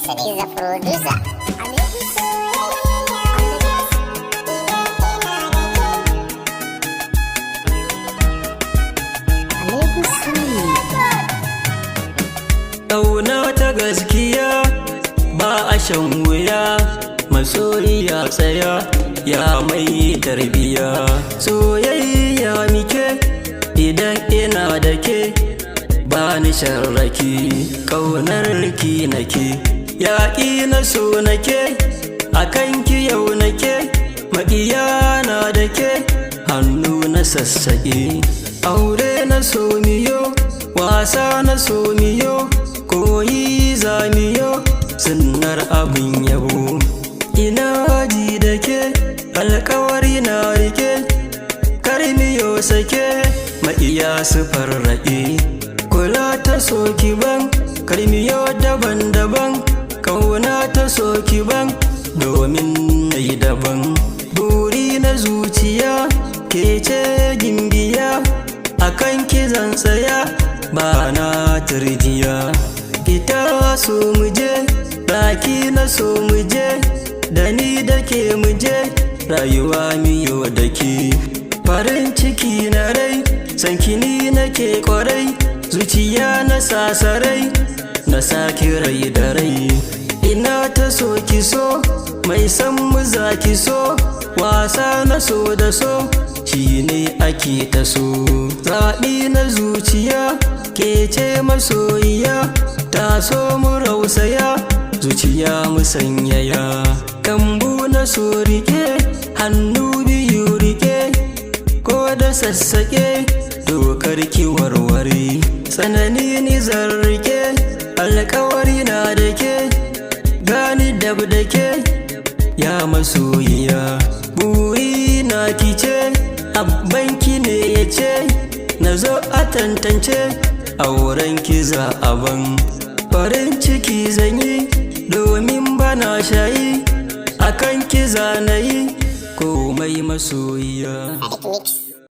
Sadiq the producer. Ƙauna ta gaskiya ba a shan wuya, masoyiya tsaya ya mai tarbiya. Soyayya muke idan ina da ke, ba ni sharraki ƙaunar ki nake. Yaƙi na so nake, akan ki yau nake, maƙiya na da ke, hannu na sassaƙe. Aure na so miyo, wasa na so miyo, koyi zamiyo, sunnar abin yabo. Ina ji da ke, alkawari na rike, karmiyo sake, ma'iya su farraƙe. Kula ta soki ban, karmiyo daban-daban, kauna ta soki ban, domin na yi daban. Buri na zuciya, ke ce gimbiya, akan ki zan tsaya, ba na turjiya. Ita so muje, ɗaki na so muje, da ni da ke muje, rayuwa miyo da ke. Farin ciki na rai, sankini nake kwarai, zuciya na sasarai, na saki rai da rai. Ina ta so ki so, mai san mu za ki so, wasa na so da so, shi ne ake ta so. Zaɓi na zuciya, ke ce masoyiya, ta so mu rausaya, zuciya mu sanyaya. Kambu na so rike, hannu biyu rike, ko da sassaƙe, dokar ki warware. Tsanani ni zan rike, alkawari na da ke, gani dab da ke, ya masoyiya. Buri na kice, abbanki ne ya ce, na zo a tantance, auren ki za a ban. Farin ciki zan yi, domin bana shayi, akan ki za na yi, komai masoyiya.